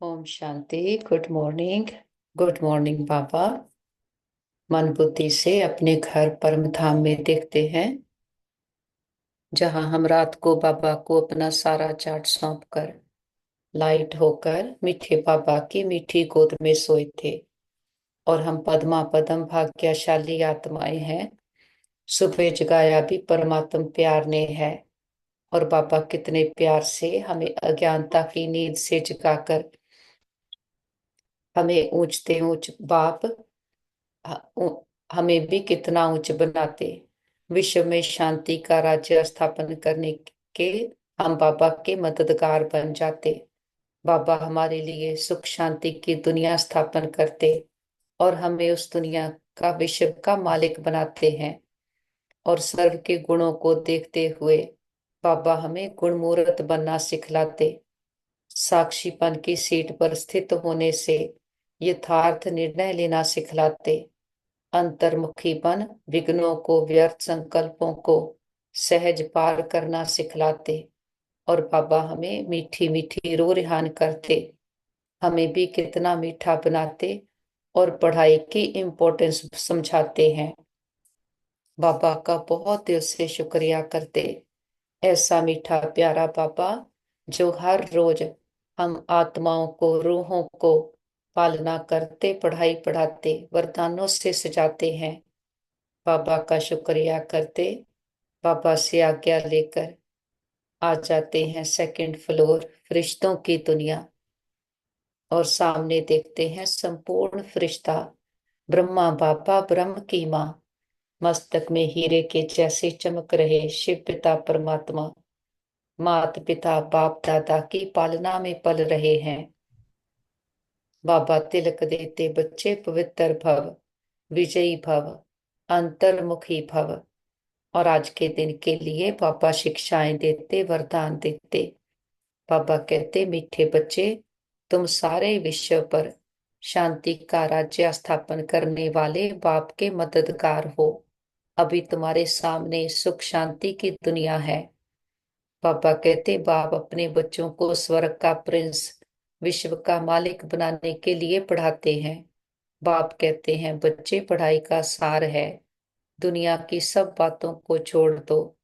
ओम शांति। Good morning. Good morning Baba. मन बुद्धि से अपने घर परम धाम में देखते हैं, जहां हम रात को बाबा को अपना सारा चार्ट सौंप कर लाइट होकर मीठे बाबा की मीठी गोद में सोए थे। और हम पद्मा पदम भाग्यशाली आत्माएं हैं। सुबह जगाया भी परमात्म प्यार ने है। और बाबा कितने प्यार से हमें अज्ञानता की नींद से जगाकर हमें ऊंचते ऊंच बाप हमें भी कितना ऊंच बनाते। विश्व में शांति का राज्य स्थापन करने के हम बाबा के मददगार बन जाते। बाबा हमारे लिए सुख शांति की दुनिया स्थापन करते और हमें उस दुनिया का विश्व का मालिक बनाते हैं। और सर्व के गुणों को देखते हुए बाबा हमें गुणमूर्त बनना सिखलाते। साक्षीपन की सीट पर स्थित होने से यथार्थ निर्णय लेना सिखलाते। अंतर्मुखी बन विघ्नों को, व्यर्थ संकल्पों को सहज पार करना सिखलाते। और बाबा हमें मीठी मीठी रो रिहान करते, हमें भी कितना मीठा बनाते और पढ़ाई की इम्पोर्टेंस समझाते हैं। बाबा का बहुत दिल से शुक्रिया करते। ऐसा मीठा प्यारा बाबा जो हर रोज हम आत्माओं को, रूहों को पालना करते, पढ़ाई पढ़ाते, वरदानों से सजाते हैं। बाबा का शुक्रिया करते। बाबा से आज्ञा लेकर आ जाते हैं सेकंड फ्लोर, फरिश्तों की दुनिया। और सामने देखते हैं संपूर्ण फरिश्ता ब्रह्मा बाबा, ब्रह्म की माँ, मस्तक में हीरे के जैसे चमक रहे शिव पिता परमात्मा, मात पिता बाप दादा की पालना में पल रहे हैं। बाबा तिलक देते बच्चे पवित्र भव, विजयी भव, अंतर्मुखी भव। और आज के दिन के लिए बाबा शिक्षाएं देते, वरदान देते। बाबा कहते, मीठे बच्चे, तुम सारे विश्व पर शांति का राज्य स्थापन करने वाले बाप के मददगार हो। अभी तुम्हारे सामने सुख शांति की दुनिया है। पापा कहते, बाप अपने बच्चों को स्वर्ग का प्रिंस, विश्व का मालिक बनाने के लिए पढ़ाते हैं। बाप कहते हैं, बच्चे, पढ़ाई का सार है दुनिया की सब बातों को छोड़ दो।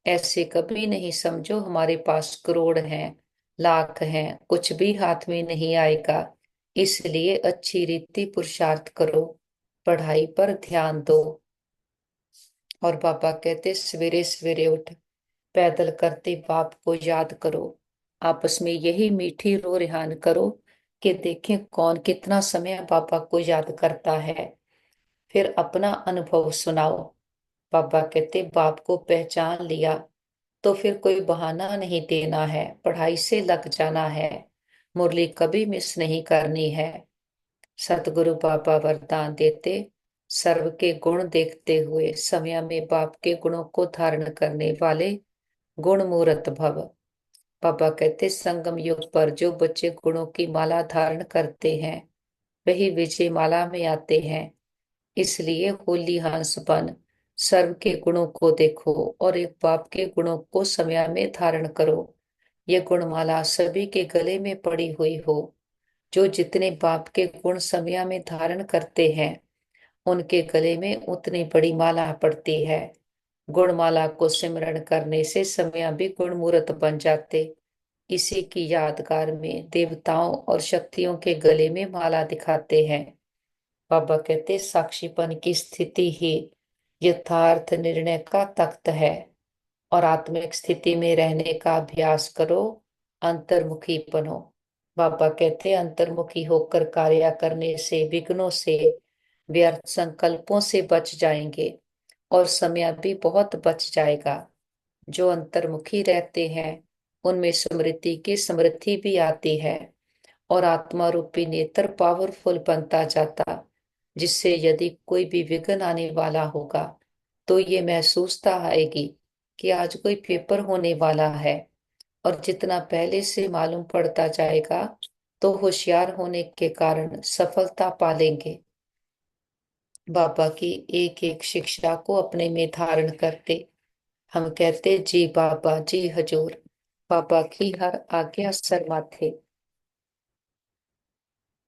ऐसे कभी नहीं समझो हमारे पास करोड़ हैं, लाख हैं, कुछ भी हाथ में नहीं आएगा। इसलिए अच्छी रीति पुरुषार्थ करो, पढ़ाई पर ध्यान दो। और बाबा कहते, सवेरे सवेरे उठ पैदल करते बाप को याद करो। आपस में यही मीठी रो रिहान करो कि देखें कौन कितना समय पापा को याद करता है। फिर अपना अनुभव सुनाओ। पापा कहते, बाप को पहचान लिया तो फिर कोई बहाना नहीं देना है, पढ़ाई से लग जाना है, मुरली कभी मिस नहीं करनी है। सतगुरु बाबा वरदान देते, सर्व के गुण देखते हुए समय में बाप के गुणों को धारण करने वाले गुणमूर्त भव। पापा कहते, संगम युग पर जो बच्चे गुणों की माला धारण करते हैं वही विजय माला में आते हैं। इसलिए होली हंस बन सर्व के गुणों को देखो और एक बाप के गुणों को समय में धारण करो। ये गुणमाला सभी के गले में पड़ी हुई हो। जो जितने बाप के गुण समय में धारण करते हैं उनके गले में उतनी बड़ी माला पड़ती है। गुणमाला को सिमरण करने से समय भी गुणमूर्त बन जाते। इसी की यादगार में देवताओं और शक्तियों के गले में माला दिखाते हैं। बाबा कहते, साक्षीपन की स्थिति ही यथार्थ निर्णय का तख्त है। और आत्मिक स्थिति में रहने का अभ्यास करो, अंतर्मुखी बनो। बाबा कहते, अंतर्मुखी होकर कार्य करने से विघ्नों से, व्यर्थ संकल्पों से बच जाएंगे और समय भी बहुत बच जाएगा। जो अंतर्मुखी रहते हैं उनमें स्मृति की समृद्धि भी आती है और आत्मा रूपी नेत्र पावरफुल बनता जाता, जिससे यदि कोई भी विघ्न आने वाला होगा तो ये महसूसता आएगी कि आज कोई पेपर होने वाला है। और जितना पहले से मालूम पड़ता जाएगा तो होशियार होने के कारण सफलता पालेंगे। बाबा की एक एक शिक्षा को अपने में धारण करते हम कहते, जी बाबा, जी हजूर। बाबा की हर आज्ञा सर माथे।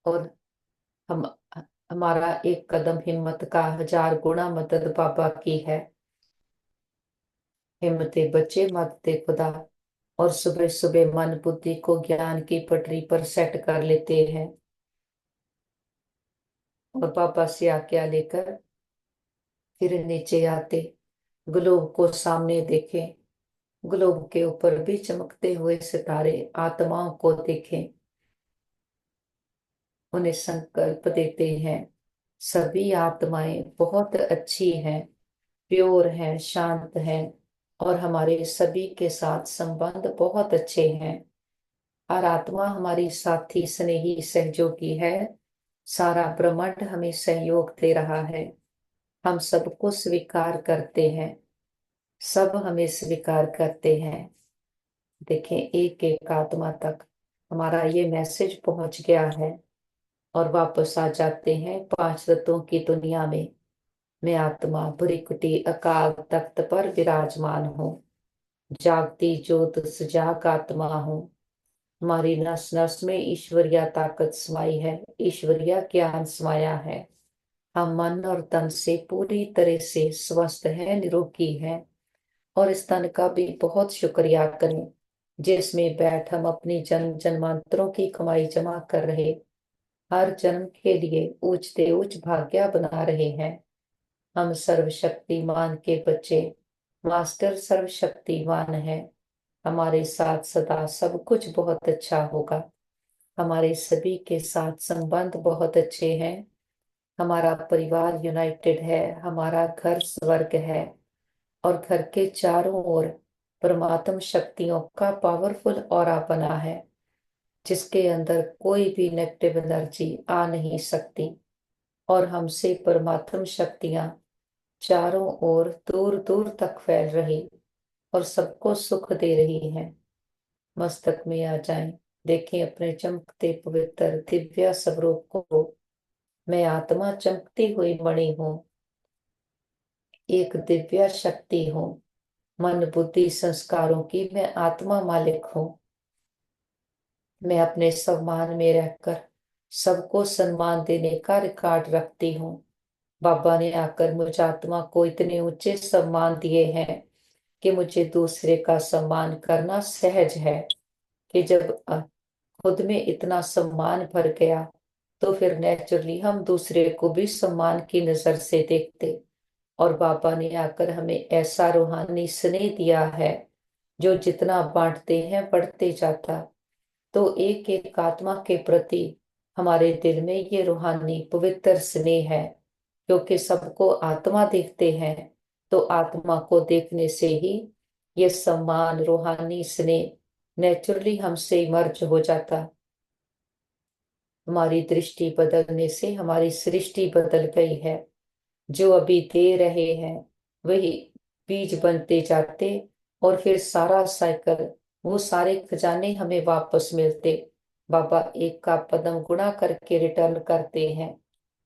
और हम हमारा एक कदम हिम्मत का 1000 गुना मदद बाबा की है। हिम्मते बच्चे मददे खुदा। और सुबह सुबह मन बुद्धि को ज्ञान की पटरी पर सेट कर लेते हैं और बाबा से आज्ञा लेकर फिर नीचे आते, ग्लोब को सामने देखें, ग्लोब के ऊपर भी चमकते हुए सितारे आत्माओं को देखें, उन्हें संकल्प देते हैं सभी आत्माएं बहुत अच्छी हैं, प्योर हैं, शांत हैं और हमारे सभी के साथ संबंध बहुत अच्छे हैं। हर आत्मा हमारी साथी स्नेही सहयोगी है। सारा ब्रह्मांड हमें सहयोग दे रहा है। हम सबको स्वीकार करते हैं, सब हमें स्वीकार करते हैं। देखें, एक एक आत्मा तक हमारा ये मैसेज पहुंच गया है और वापस आ जाते हैं 5 तत्वों की दुनिया में। मैं आत्मा भृकुटी अकाल तख्त पर विराजमान हूँ, जागती ज्योत सजाग आत्मा हूँ। हमारी नस नस में ईश्वरीय ताकत समाई है, ईश्वरीय ज्ञान समाया है। हम मन और तन से पूरी तरह से स्वस्थ हैं, निरोगी हैं। और इस तन का भी बहुत शुक्रिया करें जिसमें बैठ हम अपनी जन्म जन्मांतरों की कमाई जमा कर रहे, हर जन्म के लिए ऊंचते ऊंच भाग्य बना रहे हैं। हम सर्वशक्तिमान के बच्चे, मास्टर सर्वशक्तिमान है। हमारे साथ सदा सब कुछ बहुत अच्छा होगा। हमारे सभी के साथ संबंध बहुत अच्छे हैं। हमारा परिवार यूनाइटेड है, हमारा घर स्वर्ग है और घर के चारों ओर परमात्म शक्तियों का पावरफुल ऑरा बना है जिसके अंदर कोई भी नेगेटिव एनर्जी आ नहीं सकती। और हमसे परमात्म शक्तियां चारों ओर दूर दूर तक फैल रही और सबको सुख दे रही हैं। मस्तक में आ जाएं, देखें अपने चमकते पवित्र दिव्य स्वरूप को। मैं आत्मा चमकती हुई मणि हूँ, एक दिव्य शक्ति हूँ। मन बुद्धि संस्कारों की मैं आत्मा मालिक हूँ। मैं अपने सम्मान में रहकर सबको सम्मान देने का रिकॉर्ड रखती हूँ। बाबा ने आकर मुझ आत्मा को इतने ऊंचे सम्मान दिए हैं कि मुझे दूसरे का सम्मान करना सहज है। कि जब खुद में इतना सम्मान भर गया तो फिर नेचुरली हम दूसरे को भी सम्मान की नजर से देखते। और बाबा ने आकर हमें ऐसा रूहानी स्नेह दिया है जो जितना बांटते हैं बढ़ते जाता। तो एक एक आत्मा के प्रति हमारे दिल में ये रूहानी पवित्र स्नेह है, क्योंकि सबको आत्मा देखते हैं। तो आत्मा को देखने से ही ये सम्मान रूहानी स्नेह नेचुरली हमसे इमर्ज हो जाता। हमारी दृष्टि बदलने से हमारी सृष्टि बदल गई है। जो अभी दे रहे हैं वही बीज बनते जाते और फिर सारा साइकिल, वो सारे खजाने हमें वापस मिलते। बाबा एक का पदम गुणा करके रिटर्न करते हैं,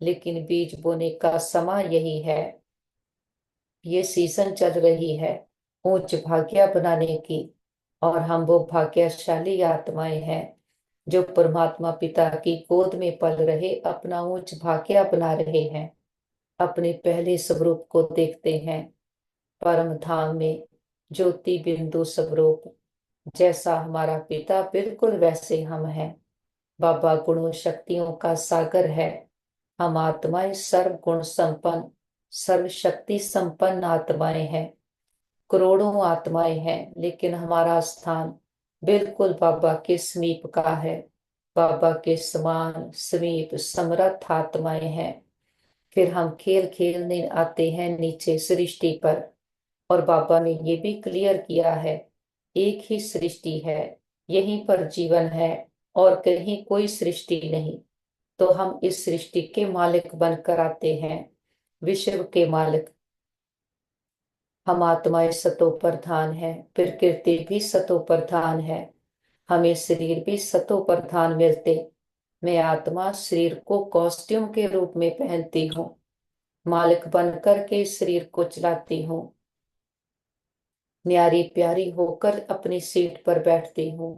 लेकिन बीज बोने का समय यही है। ये सीजन चल रही है उच्च भाग्य बनाने की। और हम वो भाग्यशाली आत्माएं हैं जो परमात्मा पिता की गोद में पल रहे अपना उच्च भाग्य बना रहे हैं। अपने पहले स्वरूप को देखते हैं, परम धाम में ज्योति बिंदु स्वरूप। जैसा हमारा पिता बिल्कुल वैसे हम हैं। बाबा गुणों शक्तियों का सागर है। हम आत्माएं सर्व गुण संपन्न, सर्व शक्ति संपन्न आत्माएं हैं। करोड़ों आत्माएं हैं, लेकिन हमारा स्थान बिल्कुल बाबा के समीप का है। बाबा के समान समीप समर्थ आत्माएं हैं। फिर हम खेल खेलने आते हैं नीचे सृष्टि पर। और बाबा ने ये भी क्लियर किया है, एक ही सृष्टि है, यहीं पर जीवन है और कहीं कोई सृष्टि नहीं। तो हम इस सृष्टि के मालिक बनकर आते हैं, विश्व के मालिक। हम आत्माएं सतो प्रधान है, प्रकृति भी सतो प्रधान है, हमें शरीर भी सतो प्रधान मिलते। मैं आत्मा शरीर को कॉस्ट्यूम के रूप में पहनती हूँ, मालिक बनकर के शरीर को चलाती हूँ। न्यारी प्यारी होकर अपनी सीट पर बैठती हूँ।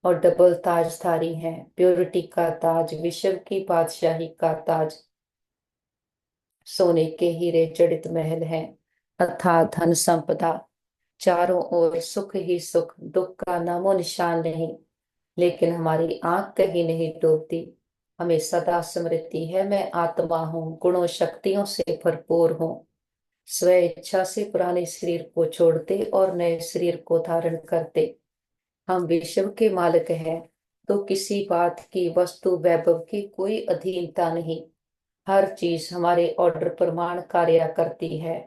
और डबल ताजधारी हैं। प्योरिटी का ताज, विश्व की बादशाही का ताज, सोने के हीरे जड़ित महल हैं, अथाह धन संपदा, चारों ओर सुख ही सुख, दुख का नामो निशान नहीं। लेकिन हमारी आंख कहीं नहीं डूबती, हमें सदा स्मृति है मैं आत्मा हूँ, गुणों शक्तियों से भरपूर हूँ। स्व इच्छा से पुराने शरीर को छोड़ते और नए शरीर को धारण करते। हम विश्व के मालिक हैं, तो किसी बात की, वस्तु वैभव की कोई अधीनता नहीं। हर चीज हमारे ऑर्डर प्रमाण कार्य करती है,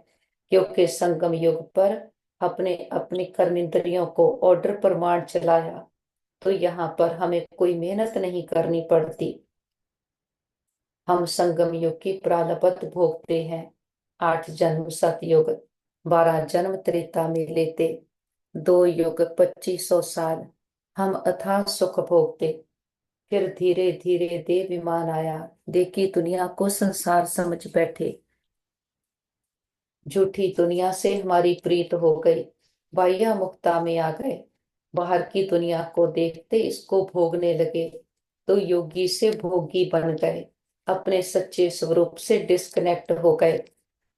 क्योंकि संगम युग पर अपने अपने कर्मेंद्रियों को ऑर्डर प्रमाण चलाया, तो यहाँ पर हमें कोई मेहनत नहीं करनी पड़ती। हम संगम युग की प्रारब्ध भोगते हैं। 8 जन्म सतयुग, 12 जन्म त्रेता में लेते, 2 युग 2500 साल हम अथाह सुख भोगते। फिर धीरे धीरे देव विमान आया, देखी दुनिया को संसार समझ बैठे। झूठी दुनिया से हमारी प्रीत हो गई, बाह्य मुक्ता में आ गए। बाहर की दुनिया को देखते इसको भोगने लगे, तो योगी से भोगी बन गए, अपने सच्चे स्वरूप से डिस्कनेक्ट हो गए।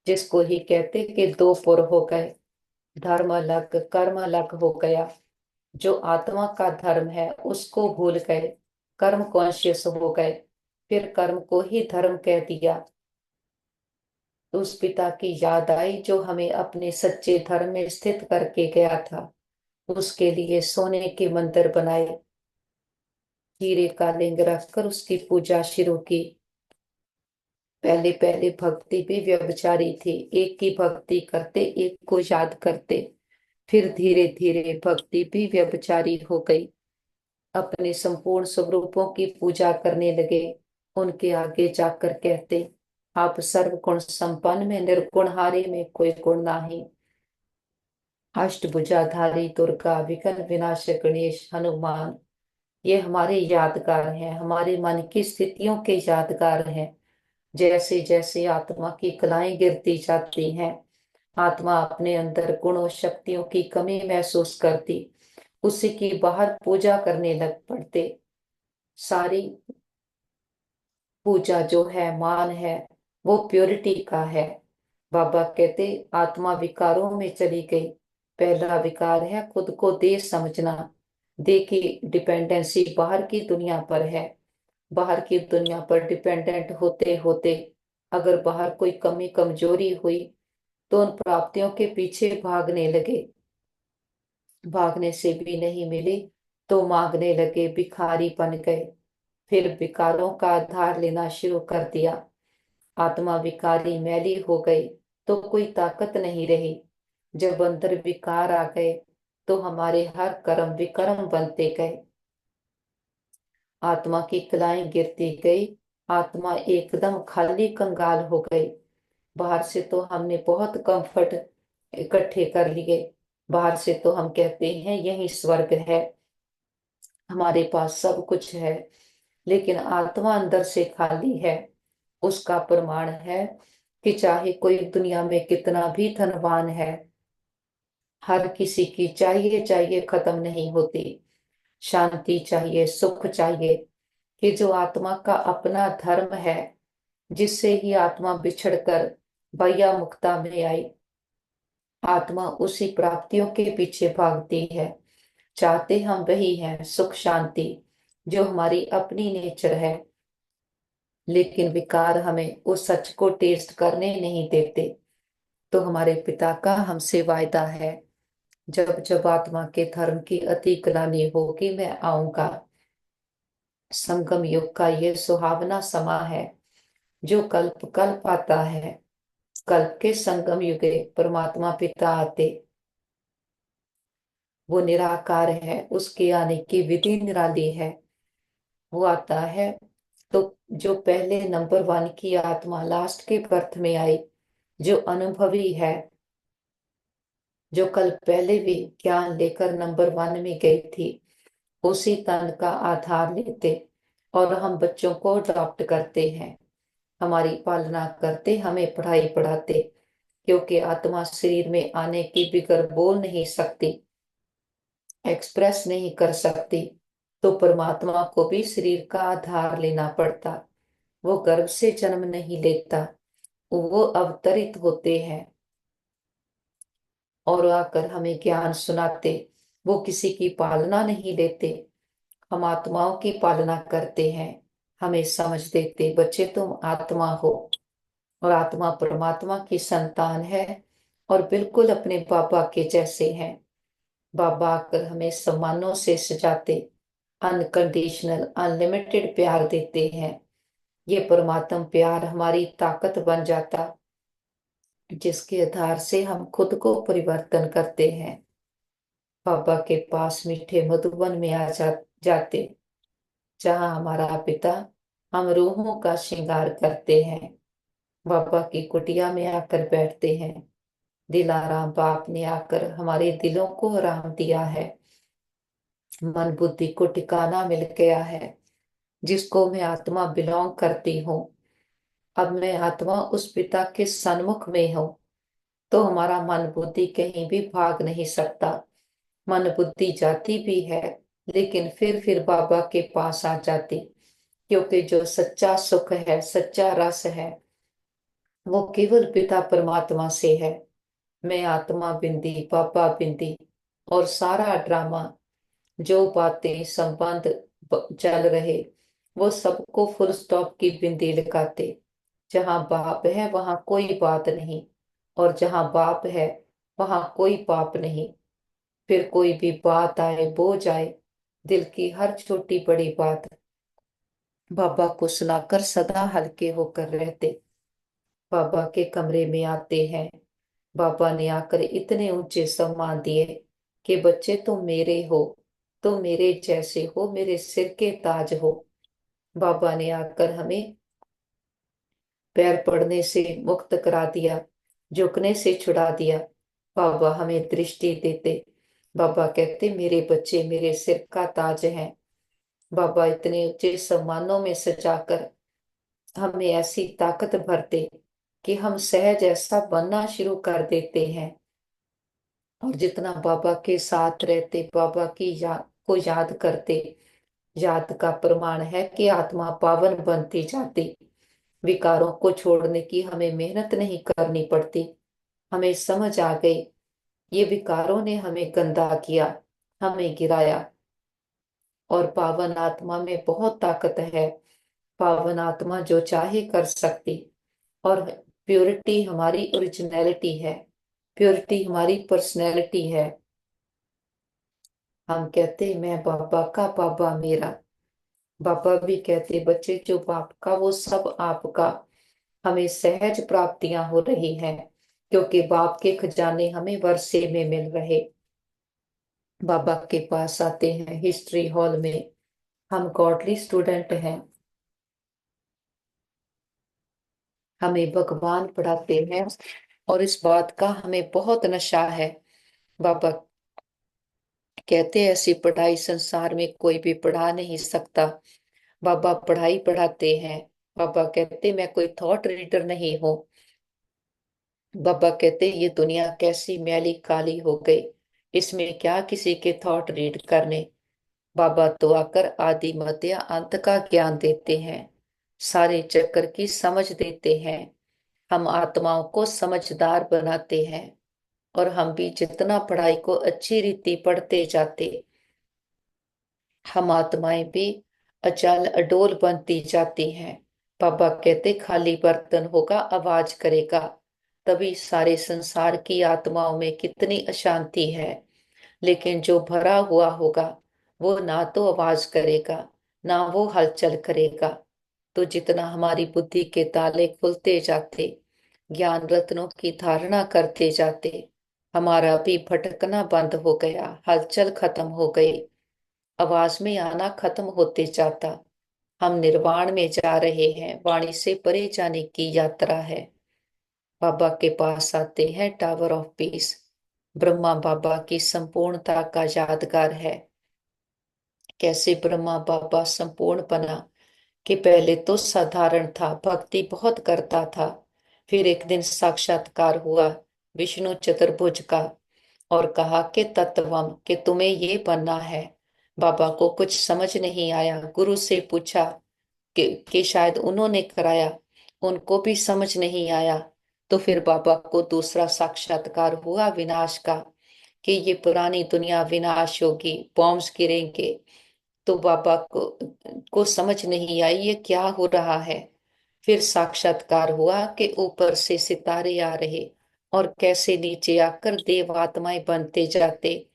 जिसको ही कहते कि दो पुर हो गए, धर्म अलग कर्म अलग हो गया। जो आत्मा का धर्म है उसको भूल गए, कर्म कॉन्शियस हो गए, फिर कर्म को ही धर्म कह दिया। तो उस पिता की याद आई जो हमें अपने सच्चे धर्म में स्थित करके गया था। उसके लिए सोने के मंदिर बनाए, हीरे का लिंग रखकर उसकी पूजा शुरू की। पहले पहले भक्ति भी व्यभिचारी थी, एक की भक्ति करते एक को याद करते। फिर धीरे धीरे भक्ति भी व्यभिचारी हो गई, अपने संपूर्ण स्वरूपों की पूजा करने लगे। उनके आगे जाकर कहते, आप सर्वगुण संपन्न में, निर्गुणहारे में कोई गुण नहीं। अष्टभुजाधारी दुर्गा, विघ्न विनाशक गणेश, हनुमान, ये हमारे यादगार हैं, हमारे मन की स्थितियों के यादगार हैं। जैसे जैसे आत्मा की कलाएं गिरती जाती हैं, आत्मा अपने अंदर गुणों शक्तियों की कमी महसूस करती, उसी की बाहर पूजा करने लग पड़ते। सारी पूजा जो है, मान है, वो प्योरिटी का है। बाबा कहते आत्मा विकारों में चली गई। पहला विकार है खुद को देह समझना। देह की डिपेंडेंसी बाहर की दुनिया पर है। बाहर की दुनिया पर डिपेंडेंट होते होते अगर बाहर कोई कमी कमजोरी हुई, तो उन प्राप्तियों के पीछे भागने लगे। भागने से भी नहीं मिली तो मांगने लगे, भिखारी बन गए। फिर विकारों का आधार लेना शुरू कर दिया। आत्मा विकारी मैली हो गई तो कोई ताकत नहीं रही। जब अंदर विकार आ गए तो हमारे हर कर्म विकर्म बनते गए। आत्मा की कलाएं गिरती गई, आत्मा एकदम खाली कंगाल हो गई। बाहर से तो हमने बहुत कंफर्ट इकट्ठे कर लिए, बाहर से तो हम कहते हैं यही स्वर्ग है, हमारे पास सब कुछ है। लेकिन आत्मा अंदर से खाली है। उसका प्रमाण है कि चाहे कोई दुनिया में कितना भी धनवान है, हर किसी की चाहिए चाहिए खत्म नहीं होती। शांति चाहिए, सुख चाहिए, कि जो आत्मा का अपना धर्म है, जिससे ही आत्मा बिछड़कर भैया मुक्ता में आई, आत्मा उसी प्राप्तियों के पीछे भागती है। चाहते हम वही हैं, सुख शांति, जो हमारी अपनी नेचर है। लेकिन विकार हमें उस सच को टेस्ट करने नहीं देते। तो हमारे पिता का हमसे वायदा है, जब जब आत्मा के धर्म की अति ग्लानि होगी मैं आऊंगा। संगम युग का ये सुहावना समा है, जो कल्प कल्प आता है। कल्प के संगम युगे परमात्मा पिता आते, वो निराकार है, उसके आने की विधि निराली है। वो आता है तो जो पहले नंबर 1 की आत्मा लास्ट के बर्थ में आई, जो अनुभवी है, जो कल पहले भी ज्ञान लेकर नंबर 1 में गई थी, उसी तन का आधार लेते और हम बच्चों को अडॉप्ट करते हैं, हमारी पालना करते, हमें पढ़ाई पढ़ाते। क्योंकि आत्मा शरीर में आने की बिगर बोल नहीं सकती, एक्सप्रेस नहीं कर सकती। तो परमात्मा को भी शरीर का आधार लेना पड़ता। वो गर्भ से जन्म नहीं लेता, वो अवतरित होते हैं और आकर हमें ज्ञान सुनाते। वो किसी की पालना नहीं लेते, हम आत्माओं की पालना करते हैं। हमें समझ देते, बच्चे तुम आत्मा हो और आत्मा परमात्मा की संतान है और बिल्कुल अपने बाबा के जैसे हैं। बाबा आकर हमें सम्मानों से सजाते, अनकंडीशनल अनलिमिटेड प्यार देते हैं। ये परमात्म प्यार हमारी ताकत बन जाता, जिसके आधार से हम खुद को परिवर्तन करते हैं। बाबा के पास मीठे मधुबन में जाते, जहाँ हमारा पिता हम रूहों का श्रृंगार करते हैं। बाबा की कुटिया में आकर बैठते हैं। दिलाराम बाप ने आकर हमारे दिलों को आराम दिया है। मन बुद्धि को ठिकाना मिल गया है। जिसको मैं आत्मा बिलोंग करती हूँ, अब मैं आत्मा उस पिता के सन्मुख में हूँ, तो हमारा मन बुद्धि कहीं भी भाग नहीं सकता। मन बुद्धि जाती भी है, लेकिन फिर बाबा के पास आ जाती, क्योंकि जो सच्चा सुख है, सच्चा रस है, वो केवल पिता परमात्मा से है। मैं आत्मा बिंदी पापा बिंदी, और सारा ड्रामा, जो बातें संबंध चल रहे, वो सबको फुल स्टॉप की बिंदी लगाते। जहां बाप है वहां कोई बात नहीं, और जहां बाप है वहां कोई पाप नहीं। फिर कोई भी बात आए बोझ आए, दिल की हर छोटी बड़ी बात बाबा को सुनाकर सदा हल्के होकर रहते। बाबा के कमरे में आते हैं। बाबा ने आकर इतने ऊंचे सम्मान दिए कि बच्चे तुम मेरे हो, तुम मेरे जैसे हो, मेरे सिर के ताज हो। बाबा ने आकर हमें पैर पड़ने से मुक्त करा दिया, झुकने से छुड़ा दिया। बाबा हमें दृष्टि देते। बाबा कहते मेरे बच्चे मेरे सिर का ताज हैं। बाबा इतने ऊंचे सम्मानों में सजाकर हमें ऐसी ताकत भरते कि हम सहज ऐसा बनना शुरू कर देते हैं। और जितना बाबा के साथ रहते, बाबा की याद को याद करते, याद का प्रमाण है कि आत्मा पावन बनती जाती। विकारों को छोड़ने की हमें मेहनत नहीं करनी पड़ती। हमें समझ आ गई, ये विकारों ने हमें गंदा किया, हमें गिराया, और पावन आत्मा में बहुत ताकत है। पावन आत्मा जो चाहे कर सकती। और प्योरिटी हमारी ओरिजिनलिटी है, प्योरिटी हमारी पर्सनैलिटी है। हम कहते मैं बाबा का, बाबा मेरा। बाबा भी कहते बच्चे जो बाप का वो सब आपका। हमें सहज प्राप्तियां हो रही हैं, क्योंकि बाप के खजाने हमें वर्षे में मिल रहे। बाबा के पास आते हैं हिस्ट्री हॉल में, हम गॉडली स्टूडेंट हैं, हमें भगवान पढ़ाते हैं, और इस बात का हमें बहुत नशा है। बाबा कहते ऐसी पढ़ाई संसार में कोई भी पढ़ा नहीं सकता। बाबा पढ़ाई पढ़ाते हैं। बाबा कहते मैं कोई थॉट रीडर नहीं हूँ। बाबा कहते ये दुनिया कैसी मैली काली हो गई, इसमें क्या किसी के थॉट रीड करने। बाबा तो आकर आदि मध्य अंत का ज्ञान देते हैं, सारे चक्कर की समझ देते हैं। हम आत्माओं को समझदार बनाते हैं, और हम भी जितना पढ़ाई को अच्छी रीति पढ़ते जाते, हम आत्माएं भी अचल अडोल बनती जाती हैं। बाबा कहते खाली बर्तन होगा आवाज करेगा। तभी सारे संसार की आत्माओं में कितनी अशांति है। लेकिन जो भरा हुआ होगा, वो ना तो आवाज करेगा, ना वो हलचल करेगा। तो जितना हमारी बुद्धि के ताले खुलते जाते, ज्ञान रत्नों की धारणा करते जाते, हमारा भी भटकना बंद हो गया, हलचल खत्म हो गई, आवाज में आना खत्म होते जाता। हम निर्वाण में जा रहे हैं, वाणी से परे जाने की यात्रा है। बाबा के पास आते हैं टावर ऑफ पीस। ब्रह्मा बाबा की संपूर्णता का यादगार है। कैसे ब्रह्मा बाबा संपूर्ण बना, कि पहले तो साधारण था, भक्ति बहुत करता था। फिर एक दिन साक्षात्कार हुआ विष्णु चतुर्भुज का, और कहा कि तत्वम, कि तुम्हें ये बनना है। बाबा को कुछ समझ नहीं आया। गुरु से पूछा कि शायद उन्होंने कराया, उनको भी समझ नहीं आया। तो फिर बाबा को दूसरा साक्षात्कार हुआ विनाश का, कि ये पुरानी दुनिया विनाश होगी, बॉम्ब्स गिरेंगे। तो बाबा को समझ नहीं आई ये क्या हो रहा है। फिर साक्षात्कार हुआ कि ऊपर से सितारे आ रहे और कैसे नीचे आकर देव आत्माएं बनते जाते।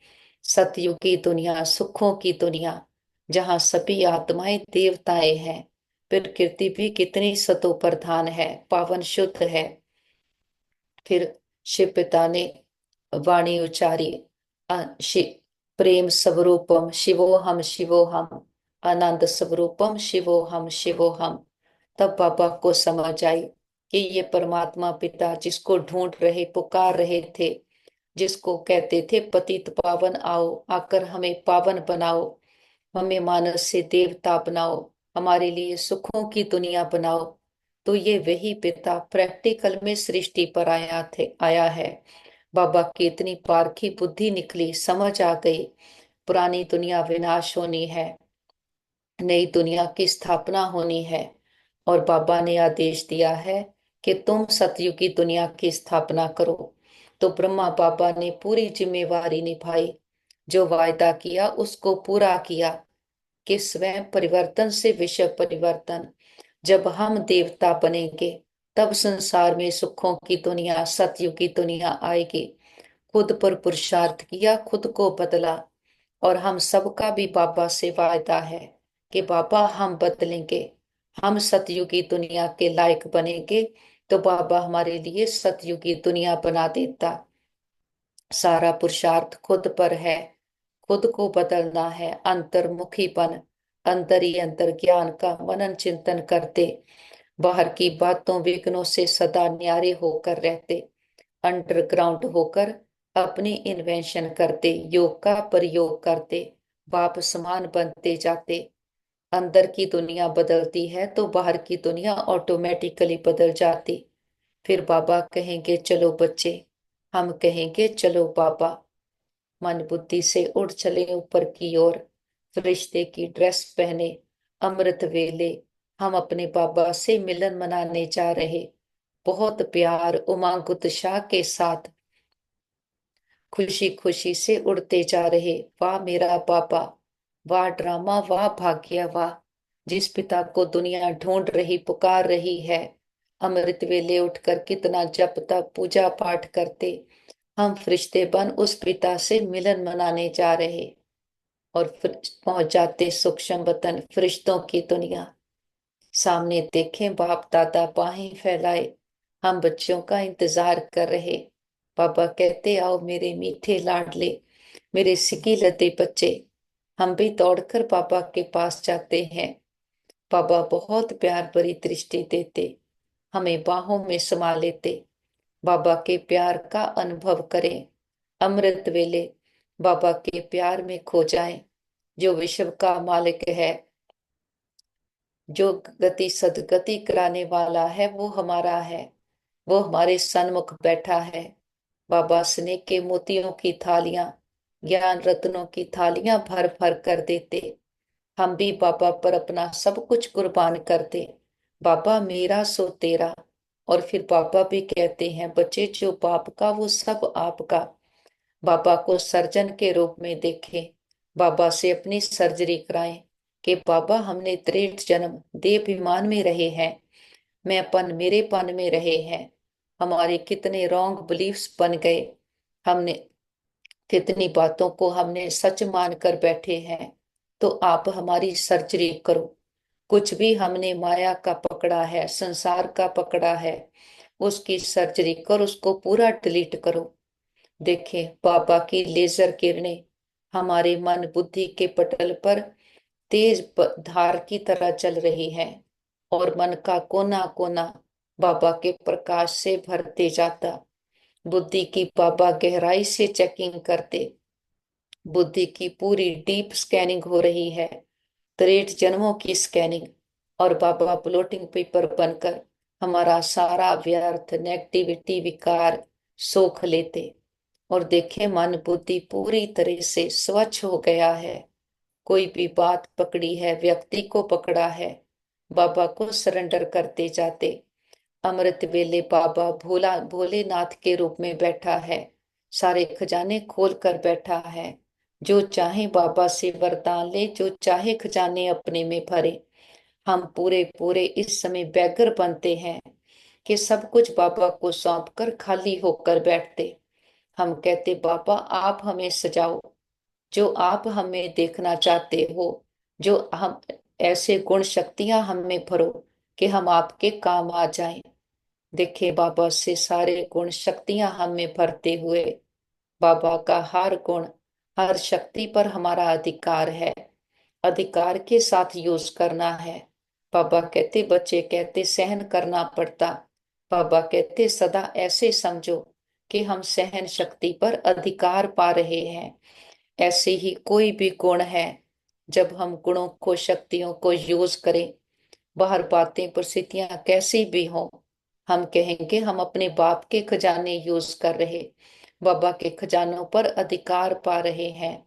सतयुग की दुनिया, सुखों की दुनिया, जहाँ सभी आत्माएं देवताएं हैं। प्रकृति भी कितनी सतो प्रधान है, पावन शुद्ध है। फिर शिव पिता ने वाणी उचारी, शिव प्रेम स्वरूपम शिवोहम शिवोहम, आनंद स्वरूपम शिवोहम शिवोहम। तब बाबा को समझ आई कि ये परमात्मा पिता जिसको ढूंढ रहे, पुकार रहे थे, जिसको कहते थे पतित पावन आओ, आकर हमें पावन बनाओ, हमें मानस से देवता बनाओ, हमारे लिए सुखों की दुनिया बनाओ। तो ये वही पिता प्रैक्टिकल में सृष्टि पर आया है। बाबा की इतनी पारखी बुद्धि निकली, समझ आ गई, पुरानी दुनिया विनाश होनी है, नई दुनिया की स्थापना होनी है। और बाबा ने आदेश दिया है कि तुम सतयुग की दुनिया की स्थापना करो। तो ब्रह्मा बाबा ने पूरी जिम्मेवारी निभाई, जो वायदा किया उसको पूरा किया, कि स्वयं परिवर्तन से विश्व परिवर्तन। जब हम देवता बनेंगे तब संसार में सुखों की दुनिया, सतयुग की दुनिया आएगी। खुद पर पुरुषार्थ किया, खुद को बदला। और हम सबका भी बाबा से वायदा है कि बाबा हम बदलेंगे, हम सतयुगी दुनिया के लायक बनेंगे। तो बाबा हमारे लिए सतयुगी दुनिया बना देता। सारा पुरुषार्थ खुद पर है, खुद को बदलना है। अंतर्मुखीपन, अंतर ही अंतर ज्ञान का मनन चिंतन करते, बाहर की बातों विघ्नों से सदा न्यारे होकर रहते, अंडरग्राउंड होकर अपनी इन्वेंशन करते, योग का प्रयोग करते, बाप समान बनते जाते। अंदर की दुनिया बदलती है तो बाहर की दुनिया ऑटोमेटिकली बदल जाती। फिर बाबा कहेंगे चलो बच्चे, हम कहेंगे चलो बाबा। मन बुद्धि से उड़ चले ऊपर की ओर, फरिश्ते की ड्रेस पहने, अमृत वेले हम अपने बाबा से मिलन मनाने जा रहे। बहुत प्यार, उमंग, उत्साह के साथ खुशी खुशी से उड़ते जा रहे। वाह मेरा बाबा, वाह ड्रामा, वाह भाग्य, वाह जिस पिता को दुनिया ढूंढ रही, पुकार रही है। अमृत वेले उठकर कितना जप तप पूजा पाठ करते, हम फरिश्ते बन उस पिता से मिलन मनाने जा रहे। और फिर पहुंच जाते सूक्ष्म वतन, फरिश्तों की दुनिया। सामने देखें बाप दादा बाहें फैलाए, हम बच्चों का इंतजार कर रहे। पापा कहते आओ मेरे मीठे लाडले, मेरे सिकी लते बच्चे। हम भी दौड़कर पापा के पास जाते हैं। पापा बहुत प्यार भरी दृष्टि देते, हमें बाहों में समा लेते। बाबा के प्यार का अनुभव करें। अमृत वेले बाबा के प्यार में खो जाएं। जो विश्व का मालिक है, जो गति सदगति कराने वाला है, वो हमारा है, वो हमारे सन्मुख बैठा है। बाबा स्नेह के मोतियों की थालियां, ज्ञान रत्नों की थालियां भर भर कर देते। हम भी बाबा पर अपना सब कुछ कुर्बान करते। बाबा मेरा सो तेरा। और फिर बाबा भी कहते हैं बच्चे जो बाप का वो सब आपका। बाबा को सर्जन के रूप में देखें, बाबा से अपनी सर्जरी कराएं, कि बाबा हमने 63 जन्म देहाभिमान में रहे हैं, मैंपन मेरेपन में रहे हैं, हमारे कितने रॉन्ग बिलीफ्स बन गए, हमने कितनी बातों को हमने सच मानकर बैठे हैं। तो आप हमारी सर्जरी करो। कुछ भी हमने माया का पकड़ा है, संसार का पकड़ा है, उसकी सर्जरी कर, उसको पूरा डिलीट करो। देखें बाबा की लेजर किरणें हमारे मन बुद्धि के पटल पर तेज धार की तरह चल रही है, और मन का कोना कोना बाबा के प्रकाश से भरते जाता। बुद्धि की बाबा गहराई से चेकिंग करते, बुद्धि की पूरी डीप स्कैनिंग हो रही है, 63 जन्मों की स्कैनिंग। और बाबा ब्लोटिंग पेपर बनकर हमारा सारा व्यर्थ नेगेटिविटी विकार सोख लेते। और देखे मन बुद्धि पूरी तरह से स्वच्छ हो गया है। कोई भी बात पकड़ी है, व्यक्ति को पकड़ा है, बाबा को सरेंडर करते जाते। अमृत वेले बाबा भोला भोलेनाथ के रूप में बैठा है, सारे खजाने खोल कर बैठा है। जो चाहे बाबा से वरदान ले, जो चाहे खजाने अपने में भरे। हम पूरे पूरे इस समय बैगर बनते हैं कि सब कुछ बाबा को सौंप कर खाली होकर बैठते। हम कहते बाबा आप हमें सजाओ, जो आप हमें देखना चाहते हो, जो हम ऐसे गुण शक्तियां हम में भरो कि हम आपके काम आ जाएं। देखे बाबा से सारे गुण शक्तियां हम में भरते हुए, बाबा का हर गुण हर शक्ति पर हमारा अधिकार है, अधिकार के साथ यूज करना है। बाबा कहते, बच्चे कहते सहन करना पड़ता, बाबा कहते सदा ऐसे समझो कि हम सहन शक्ति पर अधिकार पा रहे हैं। ऐसे ही कोई भी गुण है, जब हम गुणों को शक्तियों को यूज करें, बाहर बातें परिस्थितियां कैसी भी हों, हम कहेंगे हम अपने बाप के खजाने यूज कर रहे, बाबा के खजानों पर अधिकार पा रहे हैं।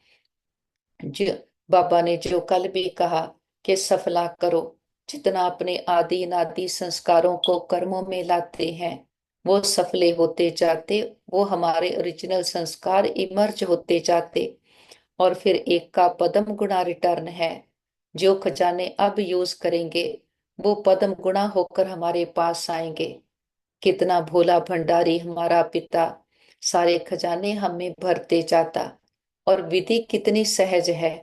जो बाबा ने जो कल भी कहा कि सफला करो, जितना अपने आदि अनादि संस्कारों को कर्मों में लाते हैं, वो सफले होते जाते, वो हमारे ओरिजिनल संस्कार इमर्ज होते जाते। और फिर एक का पदम गुणा रिटर्न है, जो खजाने अब यूज करेंगे वो पदम गुणा होकर हमारे पास आएंगे। कितना भोला भंडारी हमारा पिता, सारे खजाने हमें भरते जाता। और विधि कितनी सहज है,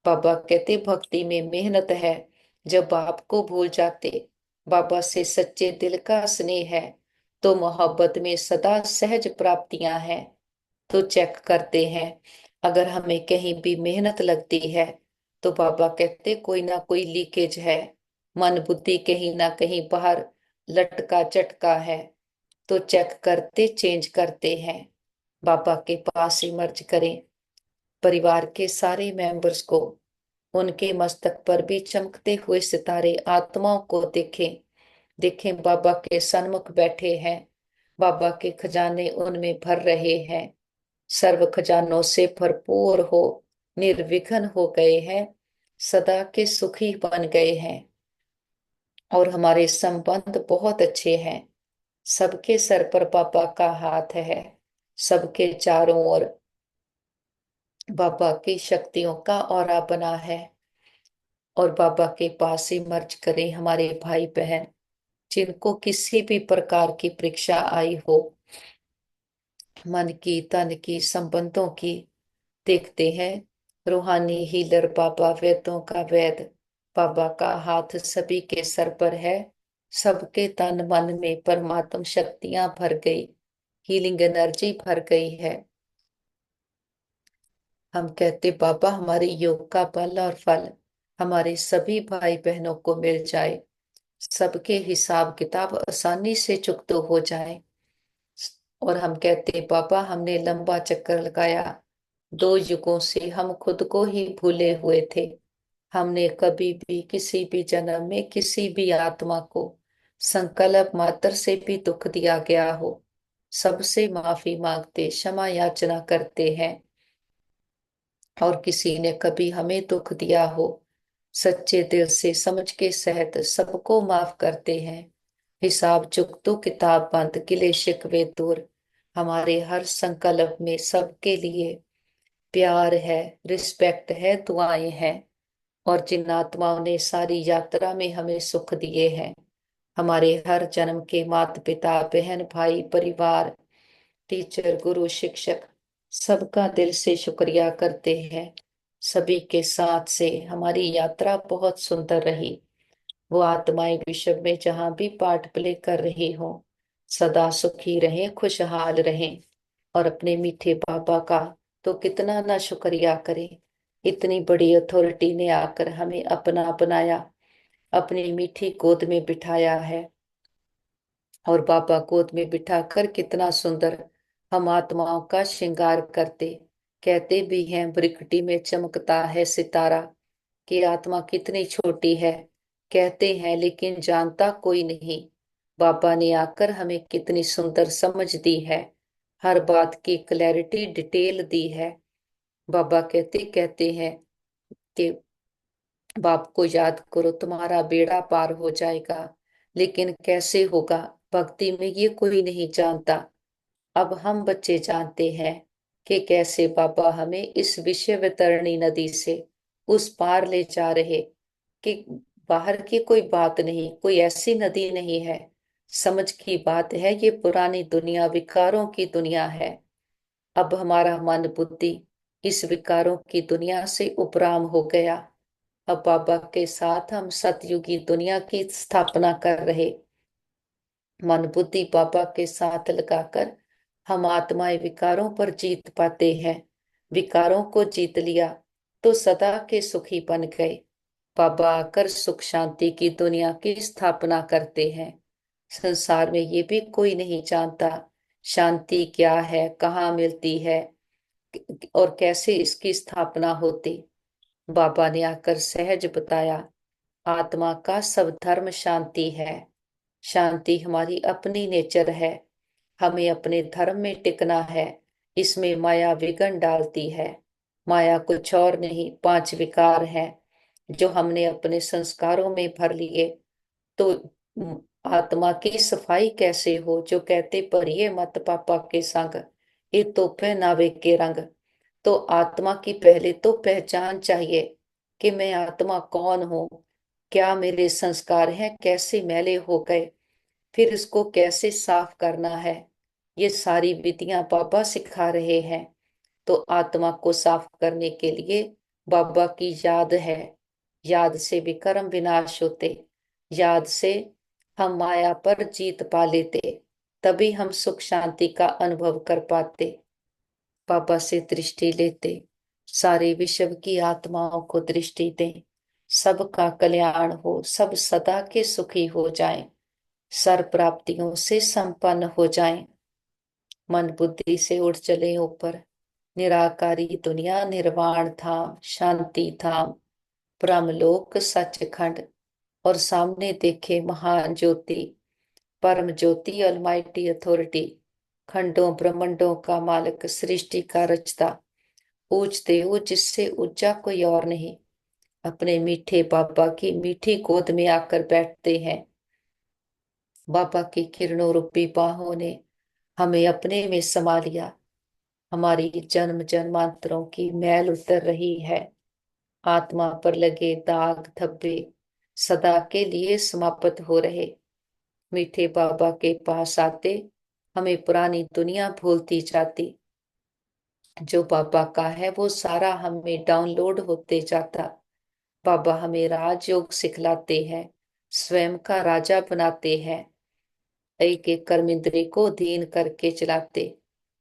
बाबा कहते भक्ति में मेहनत है। जब बाप को भूल जाते, बाबा से सच्चे दिल का स्नेह है, तो मोहब्बत में सदा सहज प्राप्तियां हैं। तो चेक करते हैं, अगर हमें कहीं भी मेहनत लगती है, तो बाबा कहते कोई ना कोई लीकेज है, मन बुद्धि कहीं ना कहीं बाहर लटका चटका है। तो चेक करते चेंज करते हैं, बाबा के पास ही मर्ज करें। परिवार के सारे मेंबर्स को, उनके मस्तक पर भी चमकते हुए सितारे आत्माओं को देखें। देखें बाबा के सन्मुख बैठे हैं, बाबा के खजाने उनमें भर रहे हैं, सर्व खजानों से भरपूर हो, निर्विघ्न हो गए हैं, सदा के सुखी बन गए हैं। और हमारे संबंध बहुत अच्छे हैं। सबके सर पर बाबा का हाथ है, सबके चारों ओर बाबा की शक्तियों का औरा बना है। और बाबा के पास ही मर्ज करें हमारे भाई बहन, जिनको किसी भी प्रकार की परीक्षा आई हो, मन की तन की संबंधों की। देखते हैं रूहानी हीलर बाबा, वेदों का वेद, बाबा का हाथ सभी के सर पर है। सबके तन मन में परमात्म शक्तियां भर गई, हीलिंग एनर्जी भर गई है। हम कहते बाबा हमारे योग का बल और फल हमारे सभी भाई बहनों को मिल जाए, सबके हिसाब किताब आसानी से चुकतो हो जाए। और हम कहते बाबा हमने लंबा चक्कर लगाया, 2 युगों से हम खुद को ही भूले हुए थे। हमने कभी भी किसी भी जन्म में किसी भी आत्मा को संकल्प मात्र से भी दुख दिया गया हो, सबसे माफी मांगते क्षमा याचना करते हैं। और किसी ने कभी हमें दुख दिया हो, सच्चे दिल से समझ के सहित सबको माफ करते हैं। हिसाब चुकतो किताब बंद, गिले शिकवे दूर। हमारे हर संकल्प में सबके लिए प्यार है, रिस्पेक्ट है, दुआएं हैं। और जिन आत्माओं ने सारी यात्रा में हमें सुख दिए हैं, हमारे हर जन्म के माता पिता बहन भाई परिवार, टीचर गुरु शिक्षक, सबका दिल से शुक्रिया करते हैं। सभी के साथ से हमारी यात्रा बहुत सुंदर रही। वो आत्माएं विश्व में जहां भी पार्ट प्ले कर रही हो, सदा सुखी रहें, खुशहाल रहें। और अपने मीठे बाबा का तो कितना ना शुक्रिया करें, इतनी बड़ी अथॉरिटी ने आकर हमें अपना बनाया, अपनी मीठी गोद में बिठाया है। और बाबा गोद में बिठाकर कितना सुंदर हम आत्माओं का श्रृंगार करते। कहते भी हैं भ्रिकुटी में चमकता है सितारा, कि आत्मा कितनी छोटी है। कहते हैं लेकिन जानता कोई नहीं। बाबा ने आकर हमें कितनी सुंदर समझ दी है, हर बात की क्लैरिटी डिटेल दी है। बाबा कहते कहते हैं कि बाप को याद करो तुम्हारा बेड़ा पार हो जाएगा। लेकिन कैसे होगा भक्ति में, ये कोई नहीं जानता। अब हम बच्चे जानते हैं कि कैसे बाबा हमें इस विश्व वितरणी नदी से उस पार ले जा रहे, कि बाहर की कोई बात नहीं, कोई ऐसी नदी नहीं है। समझ की बात है, ये पुरानी दुनिया विकारों की दुनिया है। अब हमारा मन बुद्धि इस विकारों की दुनिया से उपराम हो गया। अब बाबा के साथ हम सतयुगी दुनिया की स्थापना कर रहे। मन बुद्धि बाबा के साथ लगाकर हम आत्माएं विकारों पर जीत पाते हैं। विकारों को जीत लिया तो सदा के सुखी बन गए। बाबा आकर सुख शांति की दुनिया की स्थापना करते हैं। संसार में ये भी कोई नहीं जानता शांति क्या है, कहाँ मिलती है और कैसे इसकी स्थापना होती। बाबा ने आकर सहज बताया, आत्मा का सब धर्म शांति है। शांति हमारी अपनी नेचर है। हमें अपने धर्म में टिकना है। इसमें माया विघ्न डालती है। माया कुछ और नहीं, पांच विकार हैं जो हमने अपने संस्कारों में भर लिए। तो आत्मा की सफाई कैसे हो, जो कहते परिये मत पापा के संग, ये तो पहनावे के रंग। तो आत्मा की पहले तो पहचान चाहिए कि मैं आत्मा कौन हूँ, क्या मेरे संस्कार हैं, कैसे मैले हो गए, फिर इसको कैसे साफ करना है। ये सारी विधियां बाबा सिखा रहे हैं। तो आत्मा को साफ करने के लिए बाबा की याद है। याद से विक्रम विनाश होते। याद से हम माया पर जीत पा लेते। तभी हम सुख शांति का अनुभव कर पाते। बाबा से दृष्टि लेते, सारे विश्व की आत्माओं को दृष्टि दें। सबका कल्याण हो, सब सदा के सुखी हो जाएं, सर्व प्राप्तियों से संपन्न हो जाएं। मन बुद्धि से उठ चले ऊपर। निराकारी दुनिया निर्वाण धाम, शांति धाम, ब्रह्मलोक सचखंड। और सामने देखे महान ज्योति, परम ज्योति, अलमाइटी अथॉरिटी, खंडों ब्रह्मांडों का मालिक, सृष्टि का रचता। पूछते हो जिससे ऊंचा कोई और नहीं। अपने मीठे बाबा की मीठी गोद में आकर बैठते हैं। बाबा की किरणों रूपी बाहों ने हमें अपने में समा लिया। हमारी जन्म जन्मांतरों की मैल उतर रही है। आत्मा पर लगे दाग धब्बे सदा के लिए समाप्त हो रहे। मीठे बाबा के पास आते हमें पुरानी दुनिया भूलती जाती। जो बाबा का है वो सारा हमें डाउनलोड होते जाता। बाबा हमें राजयोग सिखलाते हैं, स्वयं का राजा बनाते हैं। एक एक कर्म इंद्रिय को अधीन करके चलाते।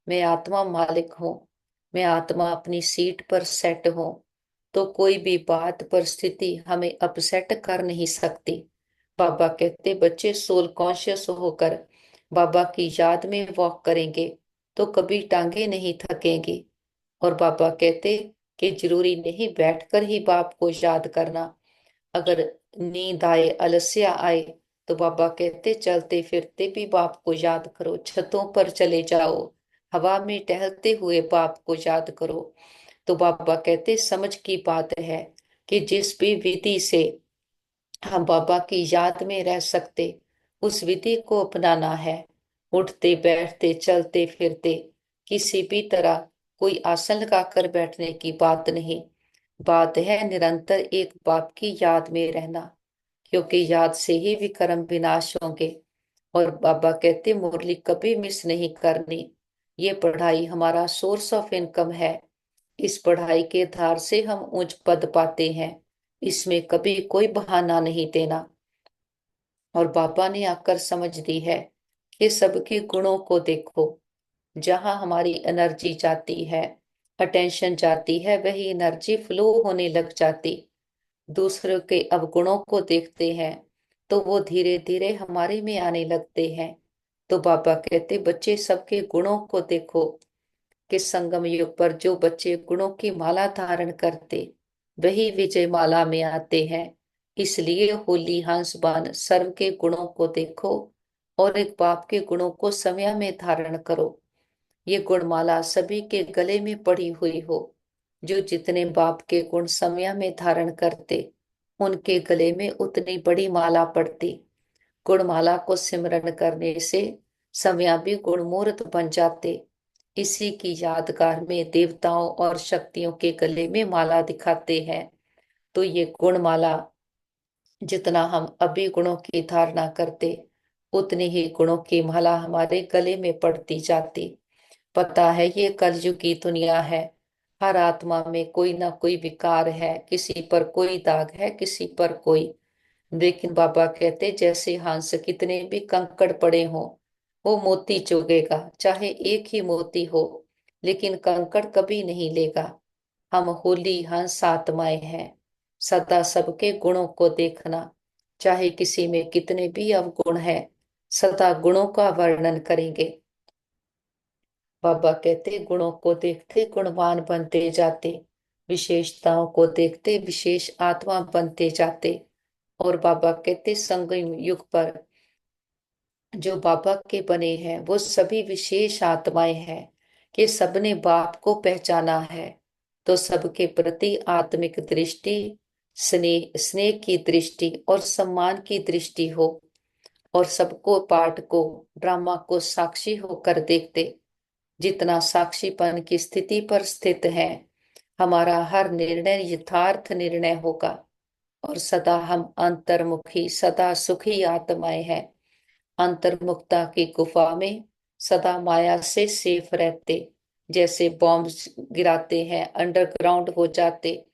मैं आत्मा मालिक हूँ, मैं आत्मा अपनी सीट पर सेट हूँ। तो कोई भी बात परिस्थिति हमें अपसेट कर नहीं सकती। बाबा कहते बच्चे सोल कॉन्शियस होकर बाबा की याद में वॉक करेंगे तो कभी टांगे नहीं थकेंगी। और बाबा कहते कि जरूरी नहीं बैठकर ही बाप को याद करना। अगर नींद आए, आलस्य आए, तो बाबा कहते चलते फिरते भी बाप को याद करो। छतों पर चले जाओ, हवा में टहलते हुए बाप को याद करो। तो बाबा कहते समझ की बात है कि जिस भी विधि से हम बाबा की याद में रह सकते, उस विधि को अपनाना है। उठते बैठते चलते फिरते किसी भी तरह कोई आसन लगाकर बैठने की बात नहीं। बात है निरंतर एक बाप की याद में रहना, क्योंकि याद से ही विक्रम विनाश होंगे। और बाबा कहते मुरली कभी मिस नहीं करनी। ये पढ़ाई हमारा सोर्स ऑफ इनकम है। इस पढ़ाई के धार से हम उच्च पद पाते हैं। इसमें कभी कोई बहाना नहीं देना। और बाबा ने आकर समझ दी है कि सबके गुणों को देखो। जहां हमारी एनर्जी जाती है, अटेंशन जाती है, वही एनर्जी फ्लो होने लग जाती। दूसरों के अवगुणों को देखते हैं तो वो धीरे धीरे हमारे में आने लगते हैं। तो बाबा कहते बच्चे सबके गुणों को देखो कि संगम युग पर जो बच्चे गुणों की माला धारण करते वही विजय माला में आते हैं। इसलिए होली हंस बन सर्व के गुणों को देखो और एक बाप के गुणों को समय में धारण करो। ये गुणमाला सभी के गले में पड़ी हुई हो। जो जितने बाप के गुण समय में धारण करते, उनके गले में उतनी बड़ी माला पड़ती। गुणमाला को सिमरन करने से समय भी गुणमूर्त बन जाते। इसी की यादगार में देवताओं और शक्तियों के गले में माला दिखाते हैं। तो ये गुणमाला, जितना हम अभी गुणों की धारणा करते, उतनी ही गुणों की माला हमारे गले में पड़ती जाती। पता है ये कलयुग की दुनिया है। हर आत्मा में कोई ना कोई विकार है, किसी पर कोई दाग है, किसी पर कोई। लेकिन बाबा कहते जैसे हंस कितने भी कंकड़ पड़े हों, वो मोती चुगेगा, चाहे एक ही मोती हो, लेकिन कंकड़ कभी नहीं लेगा। हम होली हंस आत्माएं हैं। सदा सबके गुणों को देखना, चाहे किसी में कितने भी अवगुण है, सदा गुणों का वर्णन करेंगे। बाबा कहते गुणों को देखते गुणवान बनते जाते, विशेषताओं को देखते विशेष आत्मा बनते जाते। और बाबा कहते संगम युग पर जो बाबा के बने हैं वो सभी विशेष आत्माएं हैं, कि सबने बाप को पहचाना है। तो सबके प्रति आत्मिक दृष्टि, स्नेह स्नेह की दृष्टि और सम्मान की दृष्टि हो, और सबको पाठ को, ड्रामा को साक्षी होकर देखते। जितना साक्षीपन की स्थिति पर स्थित है, हमारा हर निर्णय यथार्थ निर्णय होगा। और सदा हम अंतर्मुखी सदा सुखी आत्माएं हैं। अंतर्मुखता की गुफा में सदा माया से सेफ रहते। जैसे बॉम्ब गिराते हैं, अंडरग्राउंड हो जाते,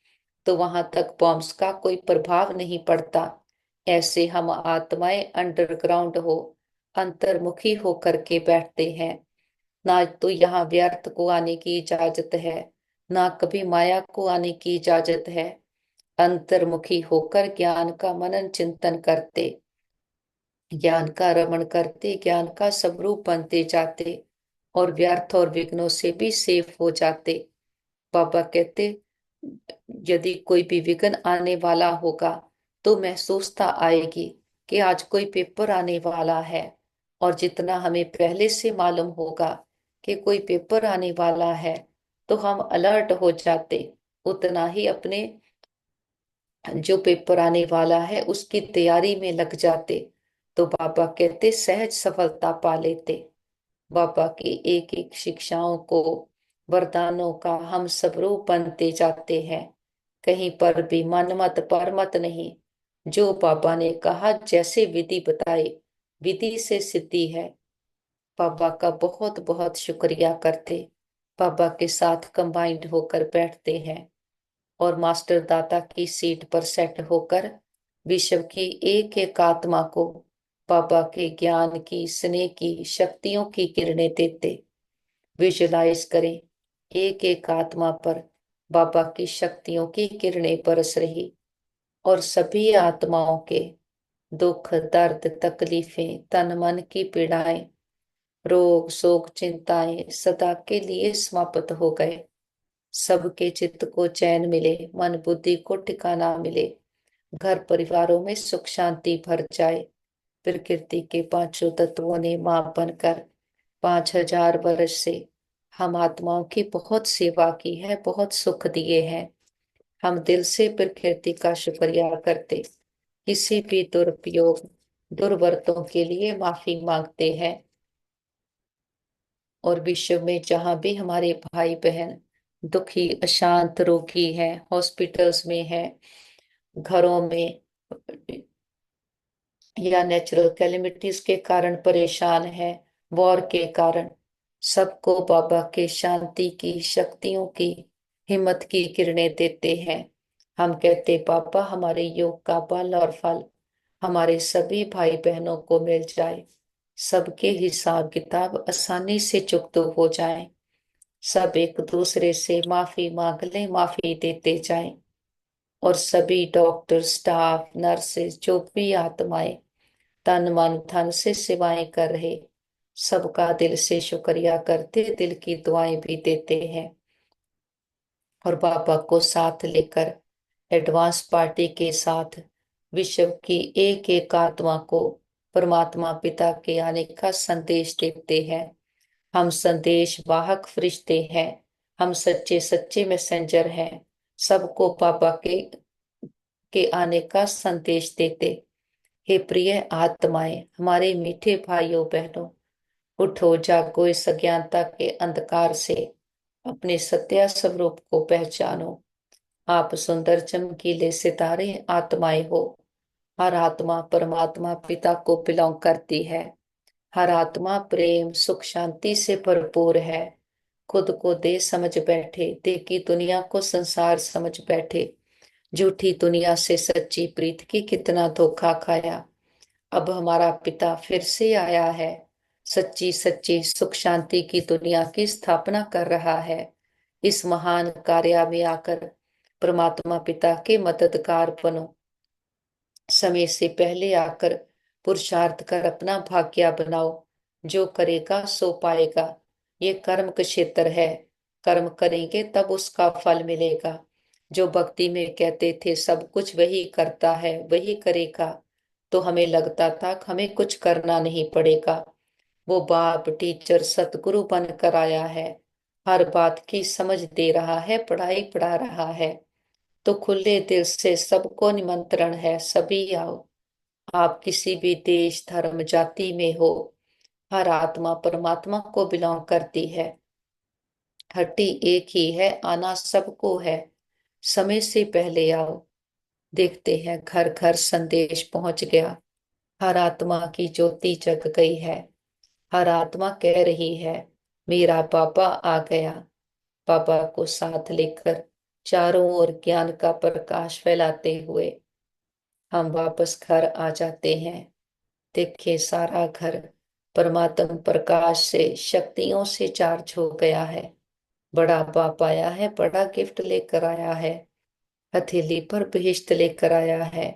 तो वहां तक बॉम्ब्स का कोई प्रभाव नहीं पड़ता। ऐसे हम आत्माएं अंडरग्राउंड हो, अंतर्मुखी होकर के बैठते हैं। ना तो यहाँ व्यर्थ को आने की इजाजत है, ना कभी माया को आने की इजाजत है। अंतर्मुखी होकर ज्ञान का मनन चिंतन करते, ज्ञान का रमण करते, ज्ञान का स्वरूप बनते जाते, और व्यर्थ और विघ्नों से भी सेफ हो जाते। बाबा कहते यदि कोई भी विघ्न आने वाला होगा, तो महसूसता आएगी कि आज कोई पेपर आने वाला है। और जितना हमें पहले से मालूम होगा कि कोई पेपर आने वाला है, तो हम अलर्ट हो जाते, उतना ही अपने जो पेपर आने वाला है उसकी तैयारी में लग जाते। तो बाबा कहते सहज सफलता पा लेते। बाबा की एक एक शिक्षाओं को, वरदानों का हम सब रूप बनते जाते हैं। कहीं पर भी मन मत पर मत नहीं। जो बाबा ने कहा, जैसे विधि बताई, विधि से सिद्धि है। बाबा का बहुत बहुत शुक्रिया करते। बाबा के साथ कंबाइंड होकर बैठते हैं, और मास्टर दाता की सीट पर सेट होकर विश्व की एक एक आत्मा को बाबा के ज्ञान की, स्नेह की, शक्तियों की किरणें देते। विजुलाइज करें, एक एक आत्मा पर बाबा की शक्तियों की किरणें बरस रही, और सभी आत्माओं के दुख, दर्द, तकलीफें, तन मन की पीड़ाएं, रोग, शोक, चिंताएं सदा के लिए समाप्त हो गए। सबके चित्त को चैन मिले, मन बुद्धि को ठिकाना मिले, घर परिवारों में सुख शांति भर जाए। प्रकृति के पांचों तत्वों ने मां बनकर 5000 वर्ष से हम आत्माओं की बहुत सेवा की है, बहुत सुख दिए हैं। हम दिल से प्रकृति का शुक्रिया करते, किसी भी दुरुपयोग, दुर्वर्तों के लिए माफी मांगते हैं। और विश्व में जहां भी हमारे भाई बहन दुखी, अशांत, रोगी हैं, हॉस्पिटल्स में हैं, घरों में, या नेचुरल कैलेमिटीज के कारण परेशान है, वॉर के कारण, सबको बाबा के शांति की, शक्तियों की, हिम्मत की किरणें देते हैं। हम कहते बाबा हमारे योग का बल और फल हमारे सभी भाई बहनों को मिल जाए, सबके हिसाब किताब आसानी से चुकता हो जाए, सब एक दूसरे से माफी मांग लें, माफी देते जाएं। और सभी डॉक्टर, स्टाफ, नर्सेज, जो भी आत्माएं तन मन धन से सेवाएं कर रहे, सबका दिल से शुक्रिया करते, दिल की दुआएं भी देते हैं। और बाबा को साथ लेकर एडवांस पार्टी के साथ विश्व की एक एक आत्मा को परमात्मा पिता के आने का संदेश देते हैं। हम संदेश वाहक फरिश्ते हैं। हम सच्चे सच्चे मैसेंजर हैं, सबको बाबा के आने का संदेश देते। हे प्रिय आत्माएं, हमारे मीठे भाइयों बहनों, उठो जागो, इस अज्ञानता के अंधकार से अपने सत्य स्वरूप को पहचानो। आप सुंदर चमकीले सितारे आत्माएं हो। हर आत्मा परमात्मा पिता को बिलोंग करती है। हर आत्मा प्रेम सुख शांति से भरपूर है। खुद को दे समझ बैठे, दे की दुनिया को संसार समझ बैठे। झूठी दुनिया से सच्ची प्रीत की कितना धोखा खाया। अब हमारा पिता फिर से आया है, सच्ची सच्ची सुख शांति की दुनिया की स्थापना कर रहा है। इस महान कार्य में आकर परमात्मा पिता के मददगार बनो। समय से पहले आकर पुरुषार्थ कर अपना भाग्य बनाओ। जो करेगा सो पाएगा। ये कर्म का क्षेत्र है। कर्म करेंगे तब उसका फल मिलेगा। जो भक्ति में कहते थे सब कुछ वही करता है वही करेगा, तो हमें लगता था कि हमें कुछ करना नहीं पड़ेगा। वो बाप टीचर सतगुरु बनकर आया है। हर बात की समझ दे रहा है, पढ़ाई पढ़ा रहा है। तो खुले दिल से सबको निमंत्रण है, सभी आओ। आप किसी भी देश धर्म जाति में हो, हर आत्मा परमात्मा को बिलोंग करती है। हड्डी एक ही है, आना सबको है। समय से पहले आओ। देखते हैं घर घर संदेश पहुंच गया। हर आत्मा की ज्योति जग गई है। हर आत्मा कह रही है मेरा बाबा आ गया। बाबा को साथ लेकर चारों ओर ज्ञान का प्रकाश फैलाते हुए हम वापस घर आ जाते हैं। देखिए सारा घर परमात्म प्रकाश से शक्तियों से चार्ज हो गया है। बड़ा बाप आया है, बड़ा गिफ्ट लेकर आया है। हथेली पर बहिश्त लेकर आया है।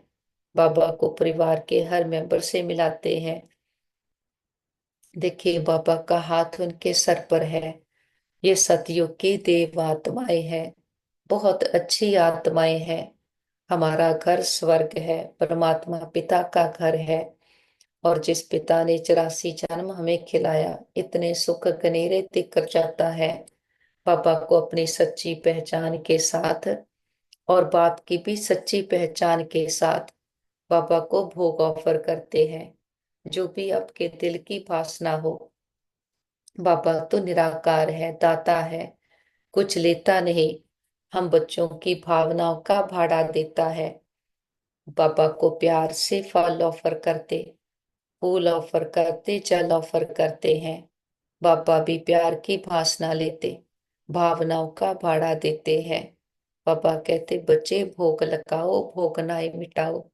बाबा को परिवार के हर मेंबर से मिलाते हैं। देखिए बाबा का हाथ उनके सर पर है। ये सतयुग की देव आत्माएं हैं, बहुत अच्छी आत्माएं हैं। हमारा घर स्वर्ग है, परमात्मा पिता का घर है। और जिस पिता ने 84 जन्म हमें खिलाया, इतने सुख गनेरे देकर जाता है। पापा को अपनी सच्ची पहचान के साथ और बाप की भी सच्ची पहचान के साथ बाबा को भोग ऑफर करते हैं। जो भी आपके दिल की वासना हो, बाबा तो निराकार है, दाता है, कुछ लेता नहीं। हम बच्चों की भावनाओं का भाड़ा देता है। बाबा को प्यार से फल ऑफर करते, फूल ऑफर करते, जल ऑफर करते हैं। बाबा भी प्यार की भाषणा लेते, भावनाओं का भाड़ा देते हैं। बाबा कहते बच्चे भोग लगाओ, भोगनाए मिटाओ।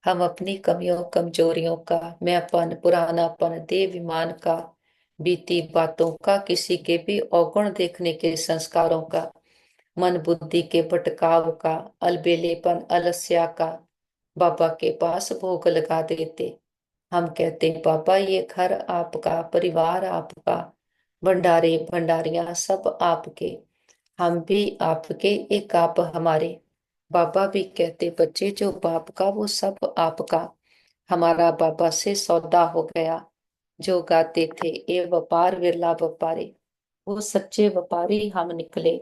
हम अपनी कमियों कमजोरियों का, मैंपन पुरानापन देविमान का, बीती बातों का, किसी के भी अवगुण देखने के संस्कारों का, मन बुद्धि के भटकाव का, अलबेलेपन अलस्या का बाबा के पास भोग लगा देते। हम कहते बाबा ये घर आपका, परिवार आपका, भंडारे भंडारियां सब आपके, हम भी आपके, एक आप हमारे। बाबा भी कहते बच्चे जो बाप का वो सब आपका। हमारा बाबा से सौदा हो गया। जो गाते थे ए व्यापार विरला व्यापारी, वो सच्चे व्यापारी हम निकले।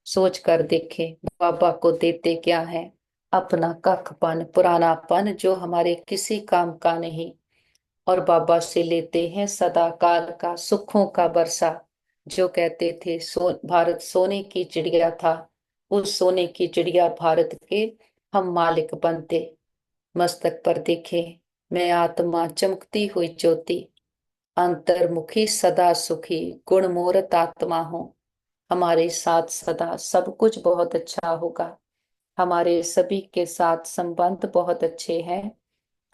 सोच कर देखे बाबा को देते क्या है, अपना कखपन पुरानापन जो हमारे किसी काम का नहीं। और बाबा से लेते हैं सदा काल का सुखों का बरसा। जो कहते थे भारत सोने की चिड़िया था, उस सोने की चिड़िया भारत के हम मालिक बनते। मस्तक पर देखे मैं आत्मा चमकती हुई ज्योति, अंतर्मुखी सदा सुखी, गुणमूर्त आत्मा हूँ। हमारे साथ सदा सब कुछ बहुत अच्छा होगा। हमारे सभी के साथ संबंध बहुत अच्छे हैं।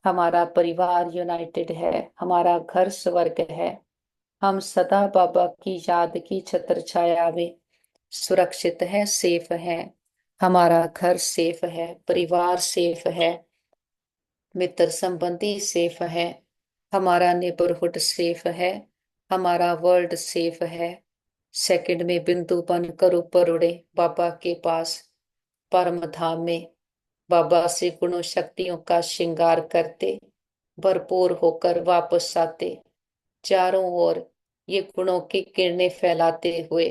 हमारा परिवार यूनाइटेड है, हमारा घर स्वर्ग है। हम सदा बाबा की याद की छत्र छाया में सुरक्षित है, सेफ है। हमारा घर सेफ है, परिवार सेफ है, मित्र संबंधी सेफ है, हमारा नेबरहुड सेफ है, हमारा वर्ल्ड सेफ है। सेकंड में बिंदु बनकर ऊपर उड़े बाबा के पास, परम धाम में बाबा से गुणों शक्तियों का श्रृंगार करते, भरपूर होकर वापस आते। चारों ओर ये गुणों की किरणें फैलाते हुए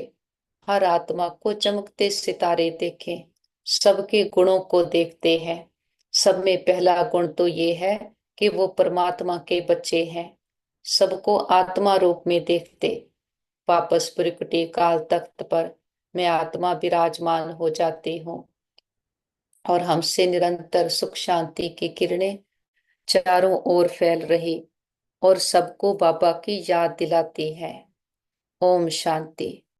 हर आत्मा को चमकते सितारे देखें, सबके गुणों को देखते हैं। सब में पहला गुण तो ये है कि वो परमात्मा के बच्चे हैं। सबको आत्मा रूप में देखते, वापस प्रकृति काल तख्त पर मैं आत्मा विराजमान हो जाती हूँ, और हमसे निरंतर सुख शांति की किरणें चारों ओर फैल रही और सबको बाबा की याद दिलाती है। ओम शांति।